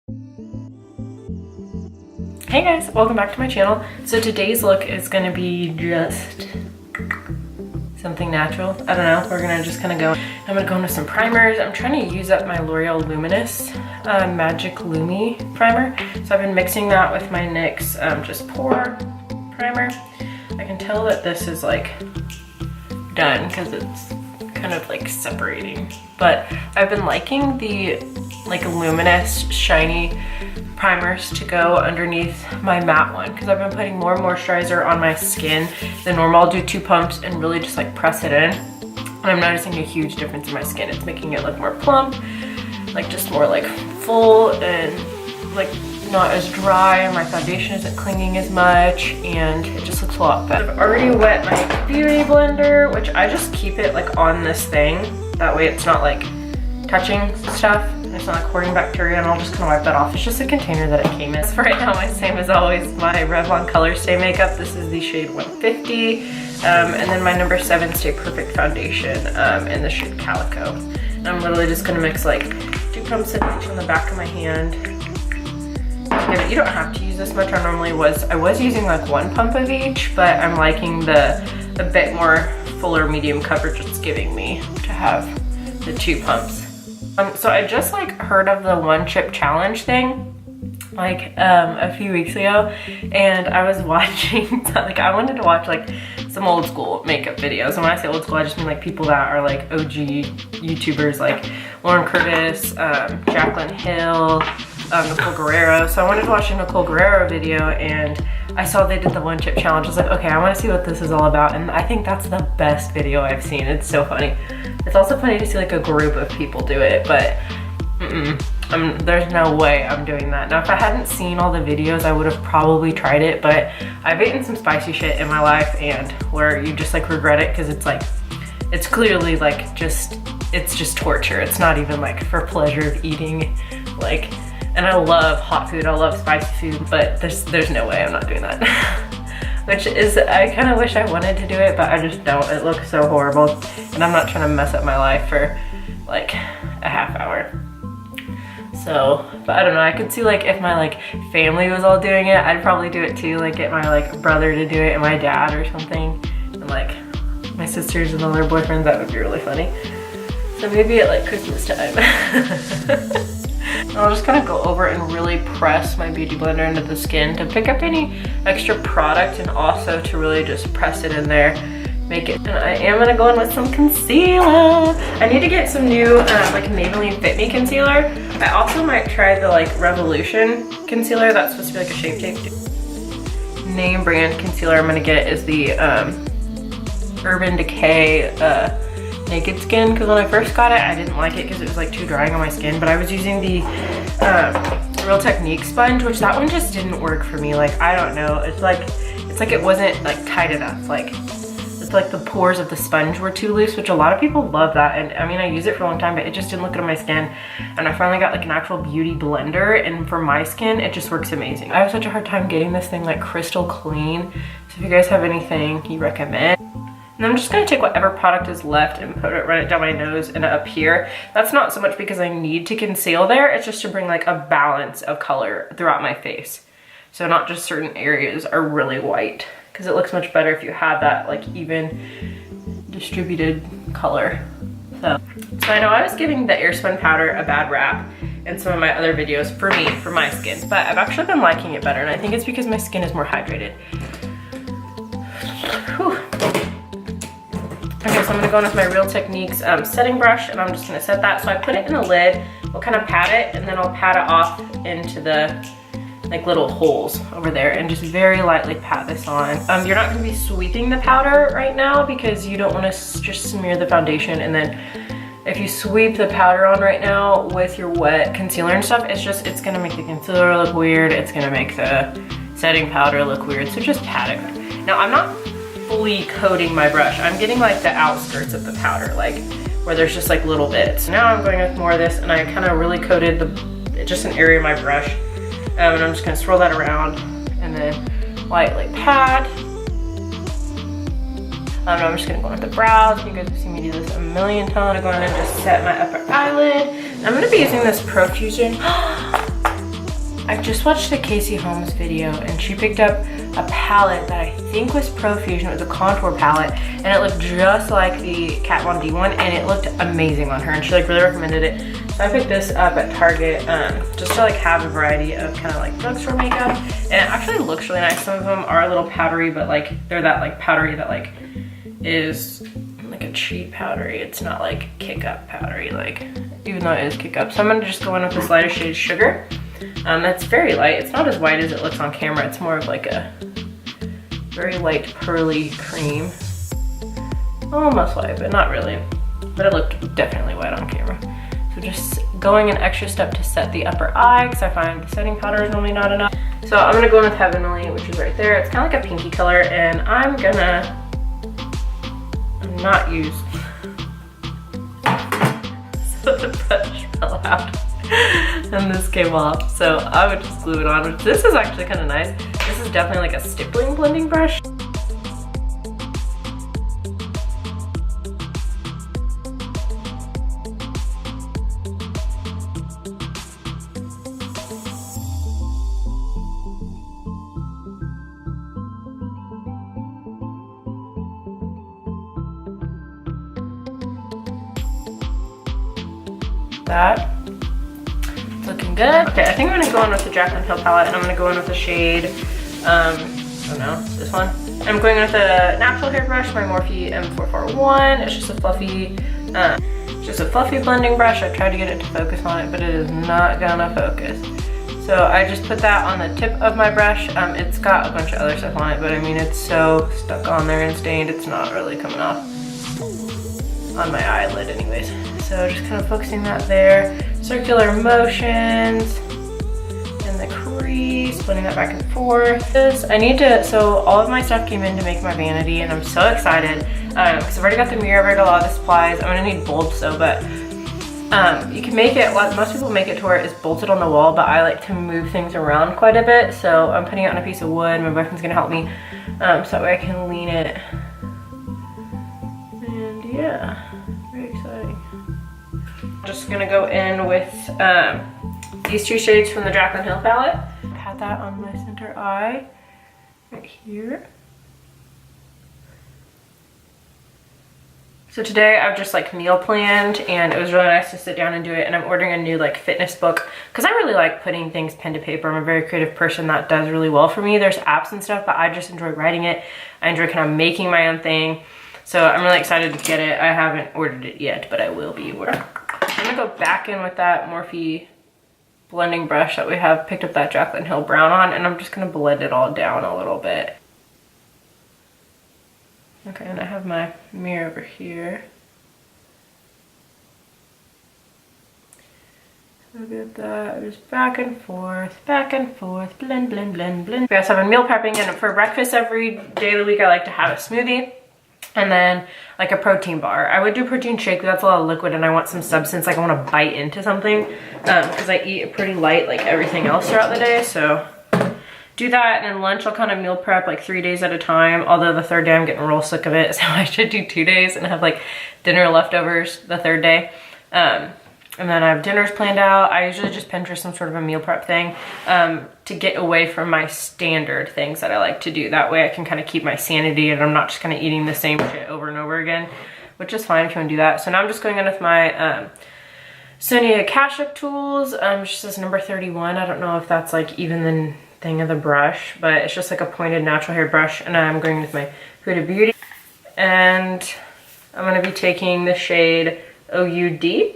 Hey guys, welcome back to my channel. So today's look is gonna be just something natural. I don't know, we're gonna just kind of go. I'm gonna go into some primers. I'm trying to use up my L'Oreal Luminous Magic Lumi primer. So I've been mixing that with my NYX just pore primer. I can tell that this is like done because it's kind of like separating. But I've been liking the like luminous shiny primers to go underneath my matte one because I've been putting more moisturizer on my skin than normal. I'll do 2 pumps and really just like press it in, and I'm noticing a huge difference in my skin. It's making it look more plump, like just more like full and like not as dry, and my foundation isn't clinging as much, and it just looks a lot better. I've already wet my beauty blender, which I just keep it like on this thing, that way it's not like touching stuff. It's not like hoarding bacteria, and I'll just kind of wipe that off. It's just a container that it came in. So right now, my same as always, my Revlon Color Stay Makeup. This is the shade 150. And then my number 7 Stay Perfect Foundation in the shade Calico. And I'm literally just gonna mix like 2 pumps of each on the back of my hand. Yeah, but you don't have to use this much. I was using like 1 pump of each, but I'm liking the bit more fuller medium coverage it's giving me to have the 2 pumps. So I just like heard of the 1 chip challenge thing like a few weeks ago, and I was watching like I wanted to watch like some old school makeup videos, and when I say old school I just mean like people that are like OG YouTubers like Lauren Curtis, Jaclyn Hill, Nicole Guerrero. So I wanted to watch a Nicole Guerrero video, and I saw they did the 1 chip challenge. I was like, okay, I want to see what this is all about, and I think that's the best video I've seen. It's so funny. It's also funny to see like a group of people do it, but there's no way I'm doing that. Now, if I hadn't seen all the videos, I would have probably tried it, but I've eaten some spicy shit in my life, and where you just like regret it because it's like, it's clearly like it's just torture. It's not even like for pleasure of eating, like. And I love hot food, I love spicy food, but there's no way I'm not doing that. Which is, I kind of wish I wanted to do it, but I just don't. It looks so horrible. And I'm not trying to mess up my life for like a half hour. So, but I don't know, I could see like if my like family was all doing it, I'd probably do it too. Like get my like brother to do it and my dad or something. And like my sisters and all their boyfriends, that would be really funny. So maybe at like Christmas time. I'll just kind of go over and really press my beauty blender into the skin to pick up any extra product, and also to really just press it in there, make it. And I am gonna go in with some concealer. I need to get some new like Maybelline Fit Me concealer. I also might try the like Revolution concealer. That's supposed to be like a Shape Tape. Name brand concealer I'm gonna get is the Urban Decay Naked Skin, because when I first got it I didn't like it because it was like too drying on my skin, but I was using the Real Technique sponge, which that one just didn't work for me. Like I don't know, it's like it wasn't like tight enough. Like it's like the pores of the sponge were too loose, which a lot of people love that, and I mean I used it for a long time, but it just didn't look good on my skin. And I finally got like an actual beauty blender, and for my skin it just works amazing. I have such a hard time getting this thing like crystal clean, so if you guys have anything you recommend. And I'm just gonna take whatever product is left and run it down my nose and up here. That's not so much because I need to conceal there, it's just to bring like a balance of color throughout my face. So not just certain areas are really white, because it looks much better if you have that like even distributed color. So I know I was giving the Airspun powder a bad rap in some of my other videos for my skin, but I've actually been liking it better, and I think it's because my skin is more hydrated. Whew. Okay, so I'm gonna go in with my Real Techniques setting brush, and I'm just gonna set that. So I put it in the lid, we'll kind of pat it, and then I'll pat it off into the like little holes over there, and just very lightly pat this on. You're not gonna be sweeping the powder right now because you don't wanna just smear the foundation, and then if you sweep the powder on right now with your wet concealer and stuff, it's gonna make the concealer look weird, it's gonna make the setting powder look weird, so just pat it. Now I'm not fully coating my brush. I'm getting like the outskirts of the powder, like where there's just like little bits. Now I'm going with more of this, and I kind of really coated just an area of my brush. And I'm just gonna swirl that around and then lightly pat. I'm just gonna go into the brows. You guys have seen me do this a million times. I'm going to just set my upper eyelid. I'm gonna be using this Profusion I just watched the Casey Holmes video and she picked up a palette that I think was Profusion. It was a contour palette and it looked just like the Kat Von D one and it looked amazing on her and she like really recommended it. So I picked this up at Target just to like have a variety of kind of like drugstore makeup, and it actually looks really nice. Some of them are a little powdery, but like they're that like powdery that like is like a cheap powdery. It's not like kick up powdery, like even though it is kick up. So I'm gonna just go in with this lighter shade Sugar. That's very light. It's not as white as it looks on camera. It's more of like a very light pearly cream. Almost white, but not really. But it looked definitely white on camera. So just going an extra step to set the upper eye because I find the setting powder is normally not enough. So I'm gonna go in with Heavenly, which is right there. It's kind of like a pinky color, and I'm not use. So the brush fell out and this came off. So I would just glue it on, which this is actually kind of nice. This is definitely like a stippling blending brush. That. Looking good. Okay, I think I'm gonna go in with the Jaclyn Hill palette and I'm gonna go in with the shade, I don't know, this one. I'm going in with a natural hairbrush, my Morphe M441. It's just a fluffy blending brush. I tried to get it to focus on it, but it is not gonna focus. So I just put that on the tip of my brush. It's got a bunch of other stuff on it, but I mean, it's so stuck on there and stained, it's not really coming off on my eyelid anyways. So just kind of focusing that there. Circular motions in the crease, blending that back and forth. So all of my stuff came in to make my vanity and I'm so excited because I've already got the mirror, I've already got a lot of the supplies. I'm gonna need bulbs though, but you can make it, most people make it to where it's bolted on the wall, but I like to move things around quite a bit. So I'm putting it on a piece of wood. My boyfriend's gonna help me so that way I can lean it. And yeah, very exciting. Just gonna go in with these two shades from the Jaclyn Hill palette. Pat that on my center eye right here. So today I've just like meal planned and it was really nice to sit down and do it, and I'm ordering a new like fitness book because I really like putting things pen to paper. I'm a very creative person. That does really well for me. There's apps and stuff, but I just enjoy writing it. I enjoy kind of making my own thing. So I'm really excited to get it. I haven't ordered it yet, but I will be ordering. I'm gonna go back in with that Morphe blending brush that we have picked up that Jaclyn Hill brown on, and I'm just gonna blend it all down a little bit. Okay, and I have my mirror over here. Look at that, just back and forth, blend, blend, blend, blend. Yes, I've been meal prepping, and for breakfast every day of the week I like to have a smoothie. And then like a protein bar. I would do protein shake, but that's a lot of liquid and I want some substance, like I want to bite into something because I eat pretty light like everything else throughout the day. So do that, and then lunch I'll kind of meal prep like 3 days at a time, although the third day I'm getting real sick of it, so I should do 2 days and have like dinner leftovers the third day. And then I have dinners planned out. I usually just Pinterest some sort of a meal prep thing to get away from my standard things that I like to do. That way I can kind of keep my sanity and I'm not just kind of eating the same shit over and over again, which is fine if you want to do that. So now I'm just going in with my Sonia Kashuk tools. It just says number 31. I don't know if that's like even the thing of the brush, but it's just like a pointed natural hair brush. And I'm going with my Huda Beauty. And I'm going to be taking the shade OUD.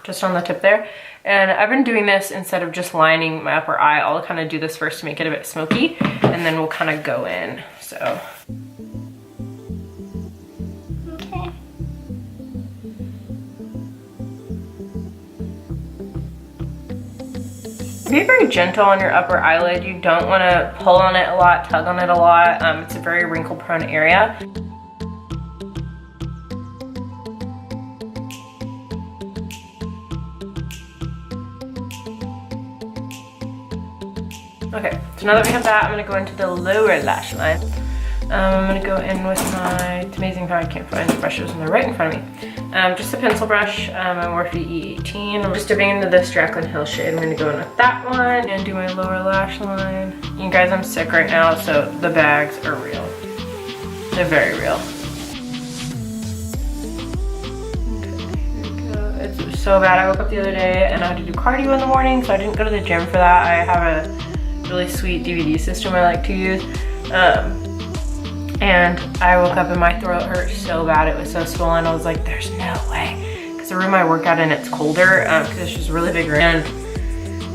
Just on the tip there. And I've been doing this instead of just lining my upper eye. I'll kind of do this first to make it a bit smoky, and then we'll kind of go in, so. Okay. Be very gentle on your upper eyelid. You don't want to pull on it a lot, tug on it a lot. It's a very wrinkle prone area. Okay, so now that we have that, I'm gonna go into the lower lash line. I'm gonna go in with my, it's amazing how I can't find the brushes when they're right in front of me. Just a pencil brush, my Morphe E18. I'm just dipping into this Jaclyn Hill shade. I'm gonna go in with that one and do my lower lash line. You guys, I'm sick right now, so the bags are real. They're very real. Okay, here we go. It's so bad. I woke up the other day and I had to do cardio in the morning, so I didn't go to the gym for that. I have a really sweet DVD system I like to use. And I woke up and my throat hurt so bad. It was so swollen. I was like, there's no way. Because the room I work out in, it's colder because it's just a really big room. And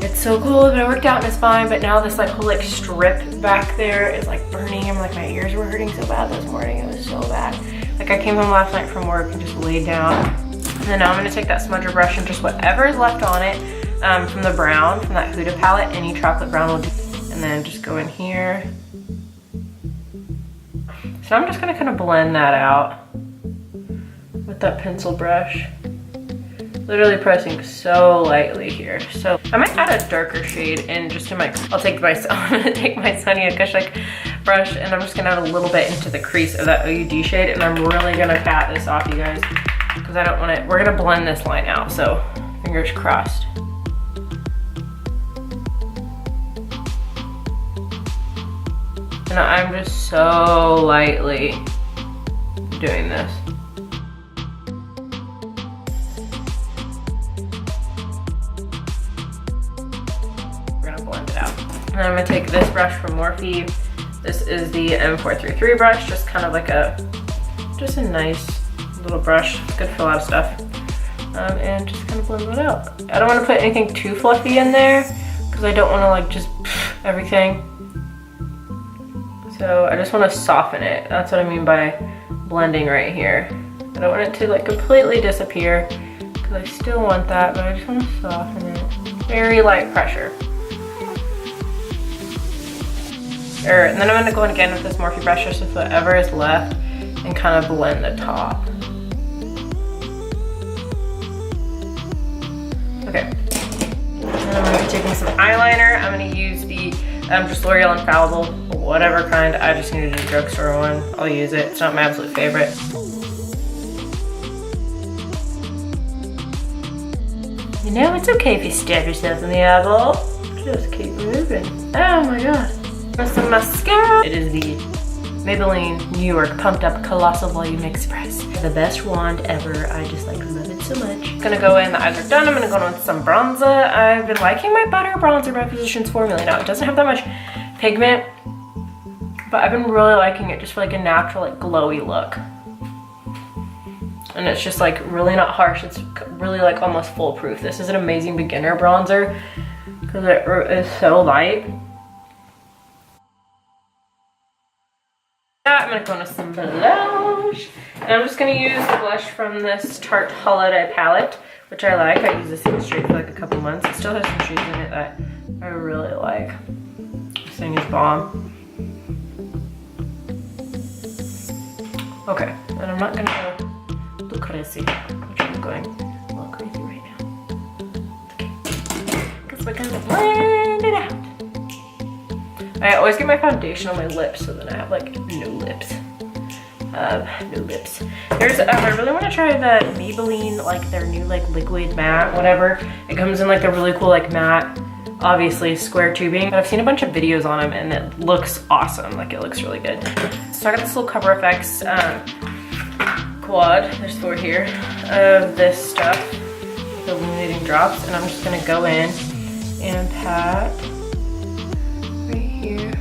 it's so cold, but I worked out and it's fine. But now this like whole like strip back there is like burning. I'm like, my ears were hurting so bad this morning. It was so bad. Like I came home last night from work and just laid down. And then now I'm gonna take that smudger brush and just whatever is left on it from the brown, from that Huda palette, any chocolate brown will do. And then just go in here. So I'm just gonna kind of blend that out with that pencil brush. Literally pressing so lightly here. So I might add a darker shade in just in my, I'm gonna take my Sonia Kashuk brush and I'm just gonna add a little bit into the crease of that OUD shade, and I'm really gonna pat this off, you guys, because I don't want it, we're gonna blend this line out, so fingers crossed. And I'm just so lightly doing this. We're gonna blend it out. And I'm gonna take this brush from Morphe. This is the M433 brush, just kind of like just a nice little brush. It's good for a lot of stuff. And just kind of blend it out. I don't wanna put anything too fluffy in there because I don't wanna like just everything. So I just want to soften it. That's what I mean by blending right here. I don't want it to like completely disappear because I still want that, but I just want to soften it. Very light pressure. And then I'm going to go in again with this Morphe brush just with whatever is left and kind of blend the top. Okay. And I'm going to be taking some eyeliner. I'm going to use the just L'Oreal Infallible, whatever kind. I just needed a drugstore one. I'll use it. It's not my absolute favorite. You know, it's okay if you stab yourself in the eyeball. Just keep moving. Oh my god. With some mascara. It is the Maybelline New York Pumped Up Colossal Volume Express. The best wand ever. I just like love it so much. Gonna go in, the eyes are done. I'm gonna go in with some bronzer. I've been liking my Butter Bronzer by Physicians Formula. Now it doesn't have that much pigment, but I've been really liking it just for like a natural like glowy look. And it's just like really not harsh. It's really like almost foolproof. This is an amazing beginner bronzer because it is so light. I'm gonna go into some blush, and I'm just gonna use the blush from this Tarte Holiday palette, which I like. I use this in straight for like a couple months. It still has some shades in it that I really like. This thing is bomb. Okay, and I'm not gonna go too crazy, which I'm going a little crazy right now. Okay, because we're gonna blend it out. I always get my foundation on my lips, so then I have like no lips. No lips. I really want to try the Maybelline, like their new like liquid matte, whatever. It comes in like the really cool like matte, obviously square tubing. But I've seen a bunch of videos on them and it looks awesome. Like it looks really good. So I got this little Cover FX quad. There's 4 here of this stuff, the illuminating drops, and I'm just gonna go in and pat. Here.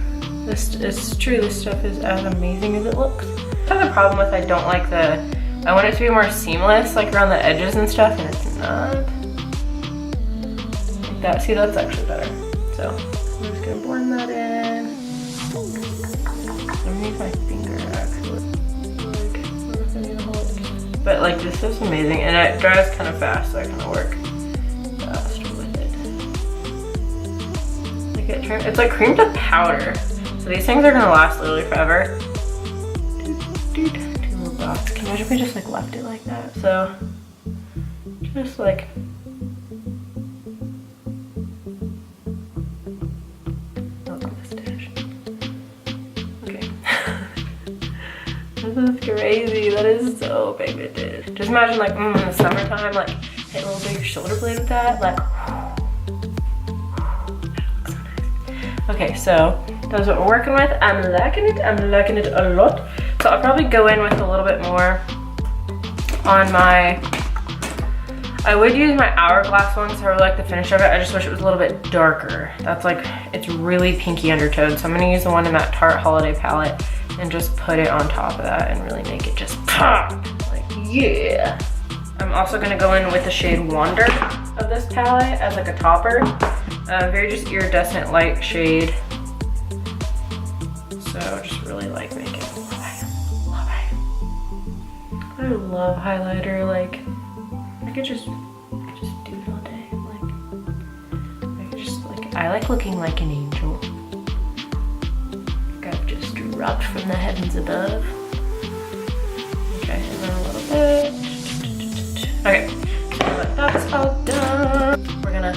This is true, this stuff is as amazing as it looks. I have the problem with I don't like I want it to be more seamless, like around the edges and stuff, and it's not. Like that, see, that's actually better. So, I'm just gonna blend that in. Underneath my finger, actually. But like, this is amazing, and it dries kind of fast, so I kind of work fast with it. It's like cream to powder. So these things are gonna last literally forever. Two little dots. Can you imagine if we just like left it like that? So just like milk mustache. Okay. This is crazy. That is so pigmented. Just imagine like in the summertime, like hit a little bit of your shoulder blade with that. Like, that looks so nice. Okay, so that's what we're working with. I'm liking it. I'm liking it a lot. So I'll probably go in with a little bit more on my, I would use my Hourglass one because I really like the finish of it. I just wish it was a little bit darker. That's like, it's really pinky undertone. So I'm gonna use the one in that Tarte Holiday palette and just put it on top of that and really make it just pop. Like, yeah. I'm also gonna go in with the shade Wander of this palette as like a topper. Very just iridescent light shade. So just really like make it. Love it. I love highlighter. Like, I could just do it all day. Like, I could just like, I like looking like an angel. Like I've just dropped from the heavens above. Okay, and then a little bit. Okay, so that's all done. We're gonna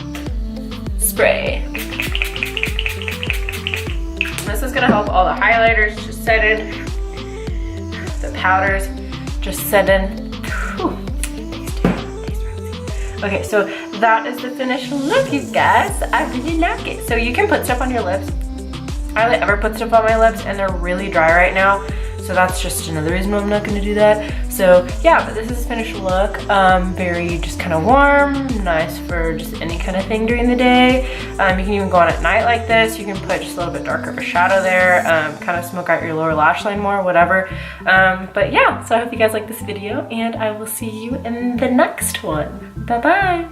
spray. This is gonna help all the highlighters just set in, the powders just set in. Whew. Okay, so that is the finished look, you guys. I really like it. So you can put stuff on your lips. I only ever put stuff on my lips and they're really dry right now. So that's just another reason why I'm not gonna do that. So yeah, but this is the finished look. Very just kind of warm, nice for just any kind of thing during the day. You can even go on at night like this. You can put just a little bit darker of a shadow there, kind of smoke out your lower lash line more, whatever. But yeah, so I hope you guys like this video and I will see you in the next one. Bye-bye.